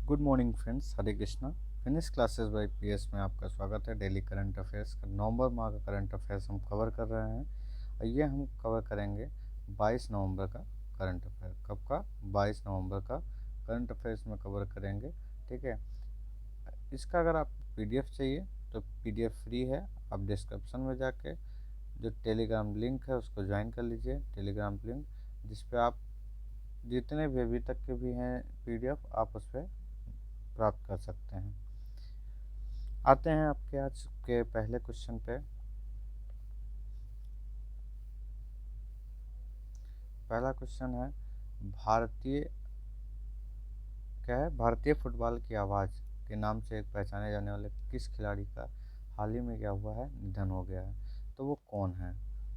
Good morning friends, हरे Krishna. Finish classes bye PS में आपका स्वागत है। डेली करंट अफेयर्स का नवंबर माह का करंट अफेयर्स हम कवर कर रहे हैं और ये हम कवर करेंगे 22 नवंबर का करंट अफेयर। कब का? 22 नवंबर का करंट अफेयर्स में कवर करेंगे। ठीक है, इसका अगर आप पीडीएफ चाहिए तो पीडीएफ फ्री है। आप डिस्क्रिप्शन में जाके जो टेलीग्राम लिंक है उसको ज्वाइन कर लीजिए। टेलीग्राम लिंक जिस पे आप जितने भी अभी तक के भी हैं पीडीएफ आप उस पर प्राप्त कर सकते हैं। आते हैं आपके आज के पहले क्वेश्चन पे। पहला क्वेश्चन है, भारतीय क्या है? भारतीय फुटबॉल की आवाज़ के नाम से एक पहचाने जाने वाले किस खिलाड़ी का हाल ही में क्या हुआ है? निधन हो गया है। तो वो कौन है?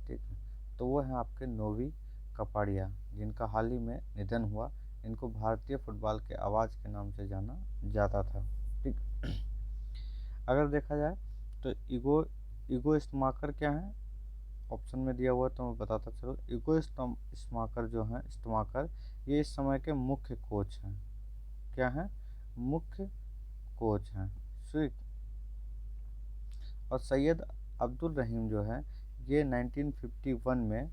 ठीक है, तो वो है आपके नोवी कपाड़िया, जिनका हाल ही में निधन हुआ। इनको भारतीय फुटबॉल के आवाज़ के नाम से जाना जाता था। ठीक, अगर देखा जाए तो ईगो स्टमाकर क्या है? ऑप्शन में दिया हुआ तो मैं बताता चलो। ईगो स्टमाकर जो है, स्टमाकर ये इस समय के मुख्य कोच हैं। क्या है? मुख्य कोच हैं। ठीक, और सैयद अब्दुल रहीम जो है ये 1951 में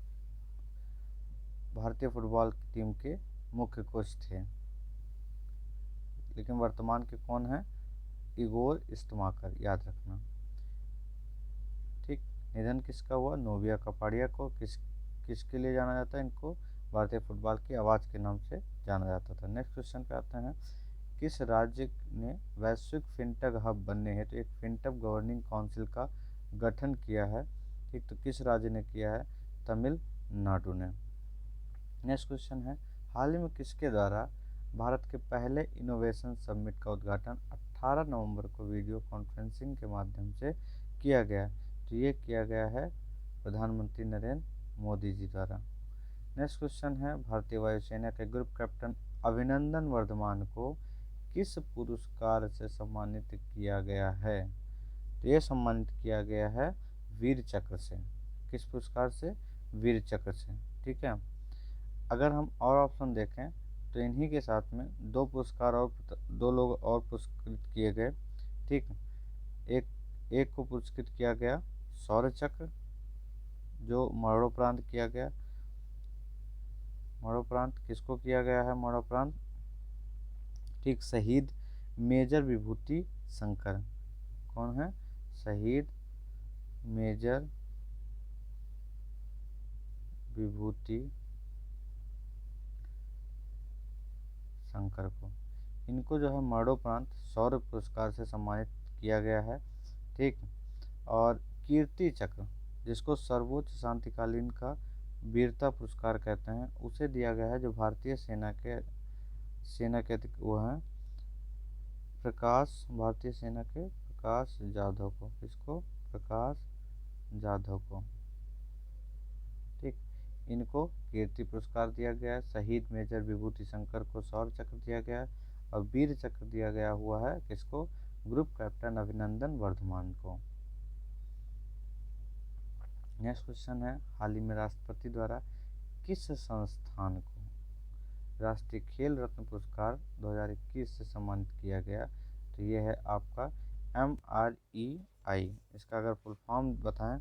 भारतीय फुटबॉल की टीम के मुख्य कोच थे। लेकिन वर्तमान के कौन है? इगोर इस्टमाकर, याद रखना। ठीक, निधन किसका हुआ? नोविया कपाड़िया को। किसके लिए जाना जाता है इनको? भारतीय फुटबॉल की आवाज़ के नाम से जाना जाता था। नेक्स्ट क्वेश्चन पे आते हैं, किस राज्य ने वैश्विक फिनटेक हब बनने हेतु एक फिनटेक गवर्निंग काउंसिल का गठन किया है? ठीक, तो किस राज्य ने किया है? तमिलनाडु ने। नेक्स्ट क्वेश्चन है, हाल ही में किसके द्वारा भारत के पहले इनोवेशन समिट का उद्घाटन 18 नवंबर को वीडियो कॉन्फ्रेंसिंग के माध्यम से किया गया? तो ये किया गया है प्रधानमंत्री नरेंद्र मोदी जी द्वारा। नेक्स्ट क्वेश्चन है, भारतीय वायुसेना के ग्रुप कैप्टन अभिनंदन वर्धमान को किस पुरस्कार से सम्मानित किया गया है? तो ये सम्मानित किया गया है वीर चक्र से। किस पुरस्कार से? वीर चक्र से। ठीक है, अगर हम और ऑप्शन देखें तो इन्हीं के साथ में दो पुरस्कार और, दो लोग और पुरस्कृत किए गए। ठीक, एक एक को पुरस्कृत किया गया शौर्य चक्र, जो मरणोपरांत किया गया। मरणोपरांत किसको किया गया है? मरणोपरांत, ठीक, शहीद मेजर विभूति शंकर। कौन है? शहीद मेजर विभूति शंकर को। इनको जो है मरणोपरांत शौर्य पुरस्कार से सम्मानित किया गया है। ठीक, और कीर्ति चक्र, जिसको सर्वोच्च शांतिकालीन का वीरता पुरस्कार कहते हैं, उसे दिया गया है जो भारतीय सेना के वो हैं भारतीय सेना के प्रकाश जाधव को। किसको? प्रकाश जाधव को। ठीक, इनको कीर्ति पुरस्कार दिया गया है। शहीद मेजर विभूति शंकर को शौर्य चक्र दिया गया है और वीर चक्र दिया गया हुआ है किसको? ग्रुप कैप्टन अभिनंदन वर्धमान को। नेक्स्ट क्वेश्चन है, हाल ही में राष्ट्रपति द्वारा किस संस्थान को राष्ट्रीय खेल रत्न पुरस्कार 2021 से सम्मानित किया गया? तो ये है आपका MREI। इसका अगर फुल फॉर्म बताएं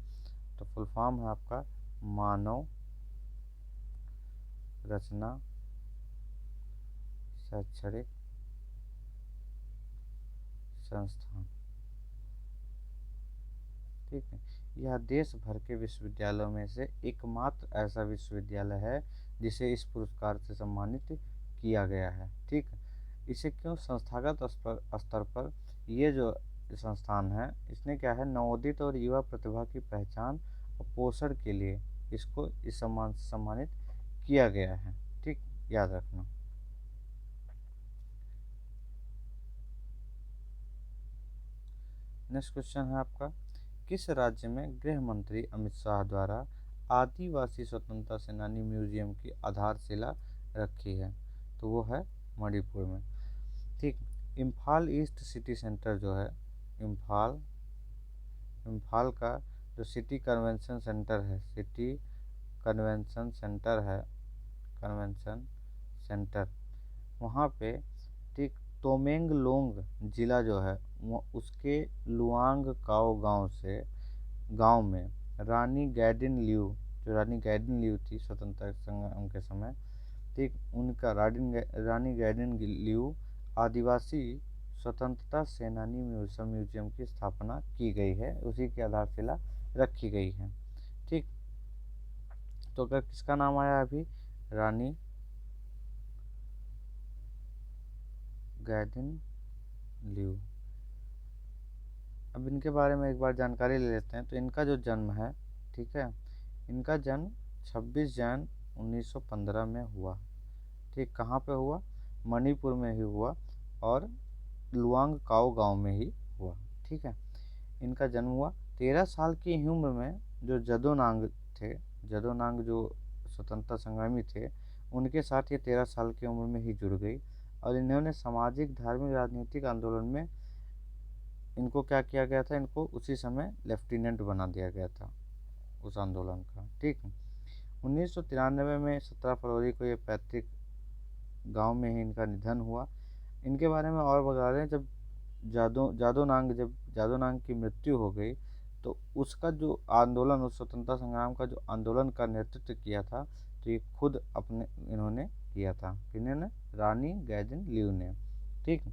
तो फुल फॉर्म है आपका मानव रचना शैक्षणिक संस्थान। ठीक है, यह देश भर के विश्वविद्यालयों में से एकमात्र ऐसा विश्वविद्यालय है जिसे इस पुरस्कार से सम्मानित किया गया है। ठीक है, इसे क्यों? संस्थागत स्तर पर ये जो संस्थान है इसने क्या है, नवोदित और युवा प्रतिभा की पहचान और पोषण के लिए इसको इस सम्मान से सम्मानित किया गया है। ठीक, याद रखना। नेक्स्ट क्वेश्चन है आपका, किस राज्य में गृह मंत्री अमित शाह द्वारा आदिवासी स्वतंत्रता सेनानी म्यूजियम की आधारशिला रखी है? तो वो है मणिपुर में। ठीक, इम्फाल ईस्ट सिटी सेंटर जो है, इम्फाल इम्फाल का जो सिटी कन्वेंशन सेंटर है, सिटी कन्वेंशन सेंटर है, कन्वेंशन सेंटर, वहाँ पे ठीक तोमेंगलोंग जिला जो है वो उसके लुआंग काओ गांव में रानी गैडिन लियू, जो रानी गैडिन लियू थी स्वतंत्रता संग्राम के समय, ठीक, उनका रानी गैडिन लियू आदिवासी स्वतंत्रता सेनानी म्यूजियम की स्थापना की गई है, उसी की आधारशिला रखी गई है। ठीक, तो अगर किसका नाम आया अभी, रानी गैडिन लियू। अब इनके बारे में एक बार जानकारी ले लेते हैं। तो इनका जो जन्म है, ठीक है, इनका जन्म 26 जैन 1915 में हुआ। ठीक, कहाँ पे हुआ, मणिपुर में ही हुआ और लुआंग काओ गांव में ही हुआ। ठीक है, इनका जन्म हुआ। 13 साल की उम्र में जो जदोनांग थे, जदोनांग जो स्वतंत्रता संग्रामी थे, उनके साथ ये 13 साल की उम्र में ही जुड़ गई और इन्होंने सामाजिक, धार्मिक, राजनीतिक आंदोलन में इनको क्या किया गया था, इनको उसी समय लेफ्टिनेंट बना दिया गया था उस आंदोलन का। ठीक, 1993 में 17 फरवरी को ये पैतृक गांव में ही इनका निधन हुआ। इनके बारे में और बता रहे हैं, जब जादोनांग की मृत्यु हो गई तो उसका जो आंदोलन, उस स्वतंत्रता संग्राम का जो आंदोलन का नेतृत्व किया था, तो ये खुद अपने इन्होंने किया था, इन्होंने, रानी गैडिन लियू ने। ठीक,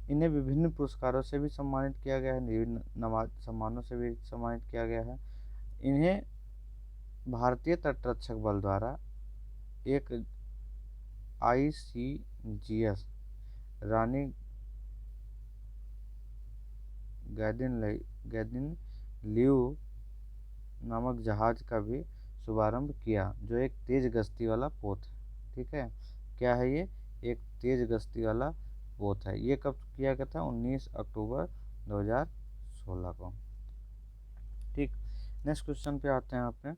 इन्हें विभिन्न पुरस्कारों से भी सम्मानित किया गया है, विभिन्न नवाज सम्मानों से भी सम्मानित किया गया है। इन्हें भारतीय तटरक्षक बल द्वारा एक ICGS रानी गैडिन लियू नामक जहाज का भी शुभारंभ किया, जो एक तेज गश्ती वाला पोत है। ठीक है, क्या है ये, एक तेज गश्ती वाला पोत है। ये कब किया गया था, 19 अक्टूबर 2016 को। ठीक, नेक्स्ट क्वेश्चन पे आते हैं अपने।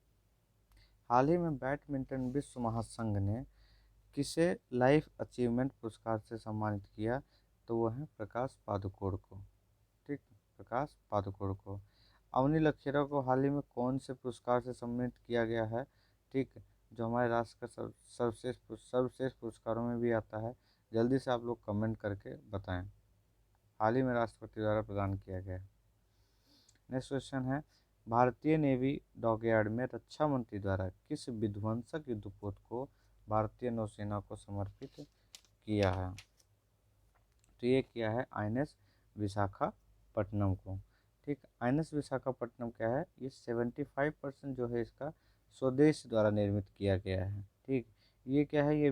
हाल ही में बैडमिंटन विश्व महासंघ ने किसे लाइफ अचीवमेंट पुरस्कार से सम्मानित किया, तो वो है प्रकाश पादुकोण को। ठीक, प्रकाश पादुकोण को। अवनी लखेरा को हाल ही में कौन से पुरस्कार से सम्मानित किया गया है, ठीक, जो हमारे राष्ट्र का सर्वश्रेष्ठ पुरस्कारों में भी आता है। जल्दी से आप लोग कमेंट करके बताएं। हाल ही में राष्ट्रपति द्वारा प्रदान किया गया है। नेक्स्ट क्वेश्चन है, भारतीय नेवी डॉकयार्ड में रक्षा मंत्री द्वारा किस विध्वंसक युद्धपोत को भारतीय नौसेना को समर्पित किया है, तो ये किया है INS विशाखापट्टनम को। ठीक, INS विशाखापट्टनम क्या है, ये 75% जो है इसका स्वदेश द्वारा निर्मित किया गया है। ठीक, ये क्या है, ये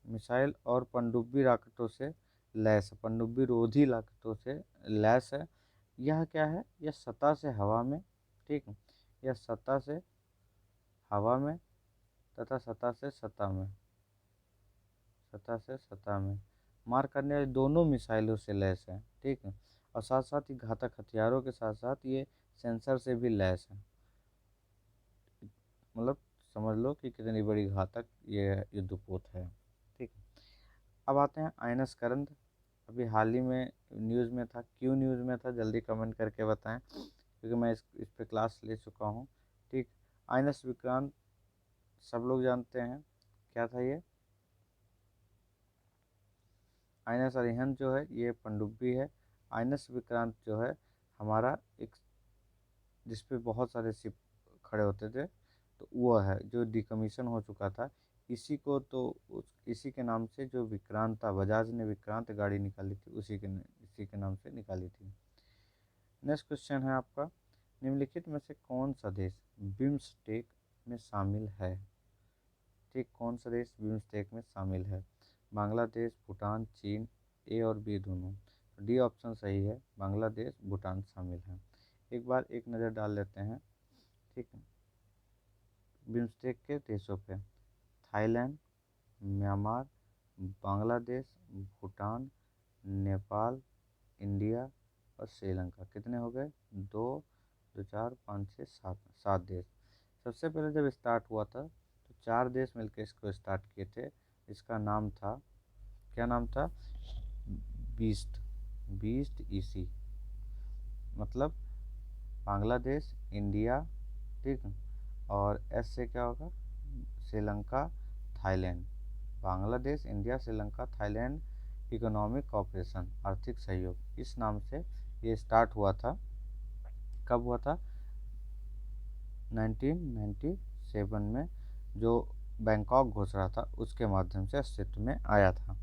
मिसाइल और पनडुब्बी रॉकेटों से लैस, पनडुब्बी रोधी रॉकेटों से लैस है। यह क्या है, यह सतह से हवा में, ठीक, यह सतह से हवा में तथा सतह से सतह में मार करने वाली दोनों मिसाइलों से लैस है। ठीक है, और साथ साथ ही घातक हथियारों के साथ साथ ये सेंसर से भी लैस है। मतलब समझ लो कि कितनी बड़ी घातक ये युद्धपोत है। ठीक, अब आते हैं INS करंद। अभी हाल ही में न्यूज़ में था, क्यों न्यूज़ में था, जल्दी कमेंट करके बताएं, क्योंकि मैं इस पे क्लास ले चुका हूँ। ठीक, INS विक्रांत सब लोग जानते हैं, क्या था ये, INS अरिहंत जो है ये पनडुब्बी है। INS विक्रांत जो है हमारा एक, जिसपे बहुत सारे शिप खड़े होते थे, तो वो है जो डिकमीशन हो चुका था। इसी को तो इसी के नाम से जो विक्रांत था, बजाज ने विक्रांत गाड़ी निकाली थी, इसी के नाम से निकाली थी। नेक्स्ट क्वेश्चन है आपका, निम्नलिखित में से कौन सा देश बिम्स्टेक में शामिल है। ठीक, कौन सा देश बिम्स्टेक में शामिल है, बांग्लादेश, भूटान, चीन, A और B दोनों। डी ऑप्शन सही है, बांग्लादेश, भूटान शामिल है। एक बार एक नज़र डाल लेते हैं। ठीक है, बिम्स्टेक के देशों पे, Thailand, Myanmar, Bangladesh, Bhutan, Nepal, India और श्रीलंका। कितने हो गए, 2 2 4 5 6 7 देश। सबसे पहले जब स्टार्ट हुआ था तो 4 देश मिलकर इसको स्टार्ट किए थे। इसका नाम था, क्या नाम था, बीस्ट EC, मतलब बांग्लादेश, इंडिया, ठीक, और S से क्या होगा, Sri Lanka, Thailand. Bangladesh, India, Sri Lanka, Thailand economic cooperation, आर्थिक सहयोग, इस नाम से ये स्टार्ट हुआ था। कब हुआ था? 1997 में, जो बैंकॉक घोषणा था उसके माध्यम से अस्तित्व में आया था।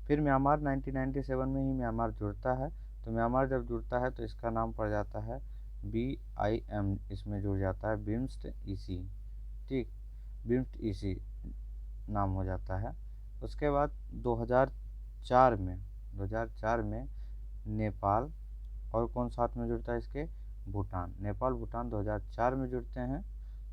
फिर म्यांमार 1997 में ही म्यांमार जुड़ता है। तो म्यांमार जब जुड़ता है तो इसका नाम पड़ जाता है BIM, इसमें जुड़ जाता है बिम्स्ट ईसी। ठीक, बिम्स्ट ईसी नाम हो जाता है। उसके बाद 2004 में नेपाल और कौन साथ में जुड़ता है इसके? भूटान। नेपाल भूटान 2004 में जुड़ते हैं।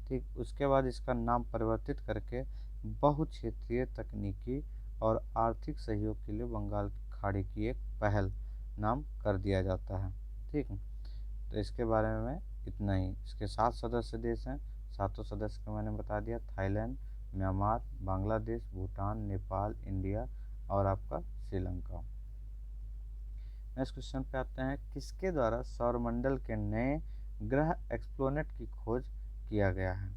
ठीक, उसके बाद इसका नाम परिवर्तित करके बहुक्षेत्रीय तकनीकी और आर्थिक सहयोग के लिए बंगाल की खाड़ी की एक पहल नाम कर दिया जाता है। ठीक, तो इसके बारे में इतना ही। इसके 7 सदस्य देश हैं। 7 सदस्य को मैंने बता दिया, Thailand, Myanmar, Bangladesh, Bhutan, Nepal, India और आपका श्रीलंका। नेक्स्ट क्वेश्चन पे आते हैं, किसके द्वारा सौरमंडल के नए ग्रह एक्सप्लोनेट की खोज किया गया है?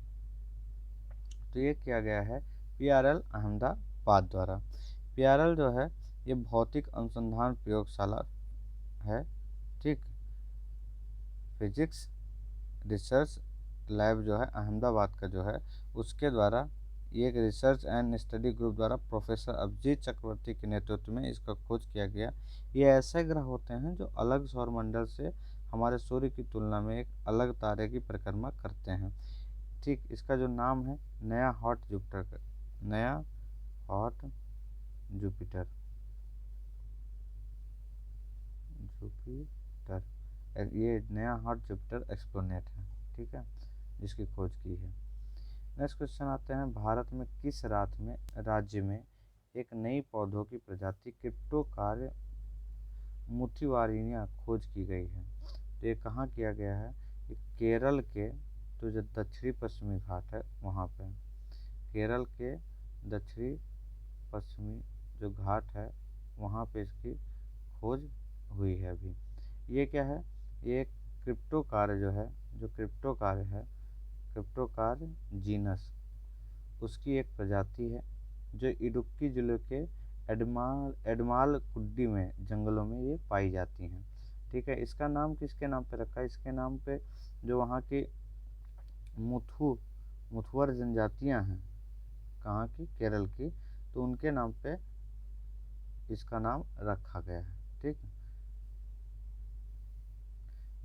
तो ये किया गया है PRL अहमदाबाद द्वारा। PRL जो है ये भौतिक अनुसंधान प्रयोगशाला है। ठीक, फिजिक्स रिसर्च लैब जो है अहमदाबाद का जो है, उसके द्वारा ये एक रिसर्च एंड स्टडी ग्रुप द्वारा प्रोफेसर अभिजीत चक्रवर्ती के नेतृत्व में इसका खोज किया गया। ये ऐसे ग्रह होते हैं जो अलग सौरमंडल से हमारे सूर्य की तुलना में एक अलग तारे की परिक्रमा करते हैं। ठीक, इसका जो नाम है नया हॉट जुपिटर, नया हॉट जुपिटर ये नया हॉट जुपिटर एक्सप्लोनेट है। ठीक है, जिसकी खोज की है। नेक्स्ट क्वेश्चन आते हैं, भारत में किस राज्य में एक नई पौधों की प्रजाति क्रिप्टोकार्य मुथिवारिनिया खोज की गई है? तो ये कहाँ किया गया है? ये केरल के तो जो दक्षिणी पश्चिमी घाट है वहाँ पे, केरल के दक्षिणी पश्चिमी जो घाट है वहाँ पे इसकी खोज हुई है अभी। ये क्या है? ये क्रिप्टोकार्य जो है, जो क्रिप्टोकार्य है, क्रिप्टोकार्य जीनस, उसकी एक प्रजाति है जो इडुक्की जिले के एडमालकुड्डी में जंगलों में ये पाई जाती हैं। ठीक है, इसका नाम किसके नाम पे रखा है? इसके नाम पे जो वहाँ की मुथुवर जनजातियाँ हैं, कहाँ की? केरल की, तो उनके नाम पे इसका नाम रखा गया है। ठीक,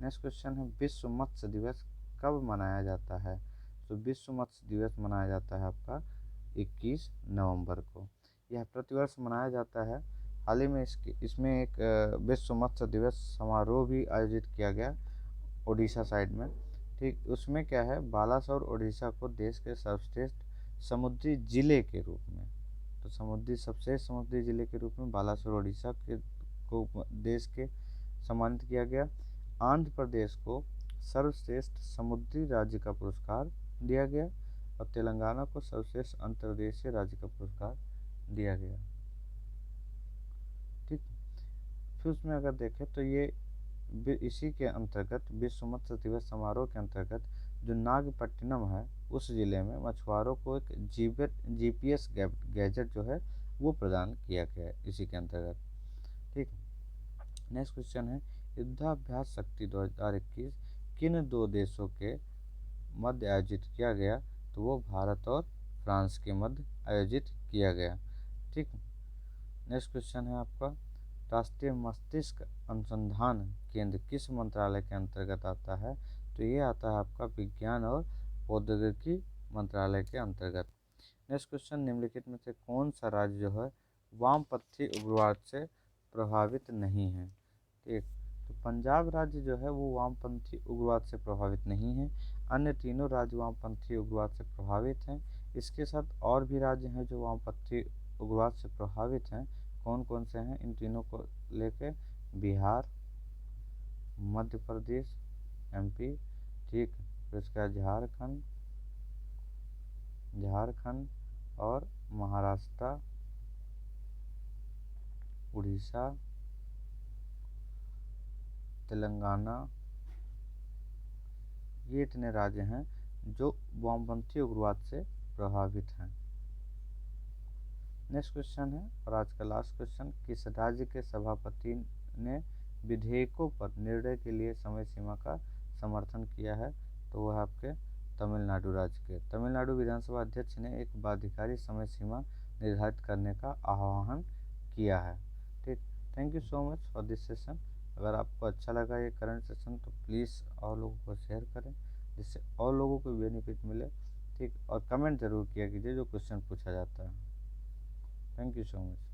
नेक्स्ट क्वेश्चन है, विश्व मत्स्य दिवस कब मनाया जाता है? तो विश्व मत्स्य दिवस मनाया जाता है आपका 21 नवंबर को। यह प्रतिवर्ष मनाया जाता है। हाल ही में इसमें एक विश्व मत्स्य दिवस समारोह भी आयोजित किया गया उड़ीसा साइड में। ठीक, उसमें क्या है, बालासोर उड़ीसा को देश के सर्वश्रेष्ठ समुद्री जिले के रूप में, तो सर्वश्रेष्ठ समुद्री जिले के रूप में बालासोर उड़ीसा को देश के सम्मानित किया गया। आंध्र प्रदेश को सर्वश्रेष्ठ समुद्री राज्य का पुरस्कार दिया गया और तेलंगाना को सर्वश्रेष्ठ अंतर्देशीय राज्य का पुरस्कार दिया गया। ठीक, फिर उसमें अगर देखें तो ये इसी के अंतर्गत विश्व मत्स्य दिवस समारोह के अंतर्गत जो नागपट्टिनम है उस जिले में मछुआरों को एक GPS गैजेट जो है वो प्रदान किया गया है इसी के अंतर्गत। ठीक, नेक्स्ट क्वेश्चन है, युद्धाभ्यास शक्ति 2021 किन 2 देशों के मध्य आयोजित किया गया? तो वो भारत और फ्रांस के मध्य आयोजित किया गया। ठीक, नेक्स्ट क्वेश्चन है आपका, राष्ट्रीय मस्तिष्क अनुसंधान केंद्र किस मंत्रालय के अंतर्गत आता है? तो ये आता है आपका विज्ञान और प्रौद्योगिकी मंत्रालय के अंतर्गत। नेक्स्ट क्वेश्चन, निम्नलिखित में से कौन सा राज्य जो है वामपंथी उग्रवाद से प्रभावित नहीं है? ठीक, तो पंजाब राज्य जो है वो वामपंथी उग्रवाद से प्रभावित नहीं है। अन्य तीनों राज्य वामपंथी उग्रवाद से प्रभावित हैं। इसके साथ और भी राज्य हैं जो वामपंथी उग्रवाद से प्रभावित हैं। कौन कौन से हैं? इन तीनों को लेके बिहार, मध्य प्रदेश, MP, ठीक, फिर उसका झारखंड और महाराष्ट्र, उड़ीसा, तेलंगाना, ये इतने राज्य हैं जो वामपंथी उग्रवाद से प्रभावित हैं। नेक्स्ट क्वेश्चन है और आज का लास्ट क्वेश्चन, किस राज्य के सभापति ने विधेयकों पर निर्णय के लिए समय सीमा का समर्थन किया है? तो वह आपके तमिलनाडु राज्य के तमिलनाडु विधानसभा अध्यक्ष ने एक बाध्यकारी समय सीमा निर्धारित करने का आह्वान किया है। ठीक, thank you so much for this session. अगर आपको अच्छा लगा ये करंट सेशन तो प्लीज़ और लोगों को शेयर करें जिससे और लोगों को बेनिफिट मिले। ठीक, और कमेंट जरूर किया कीजिए जो क्वेश्चन पूछा जाता है। Thank you so much.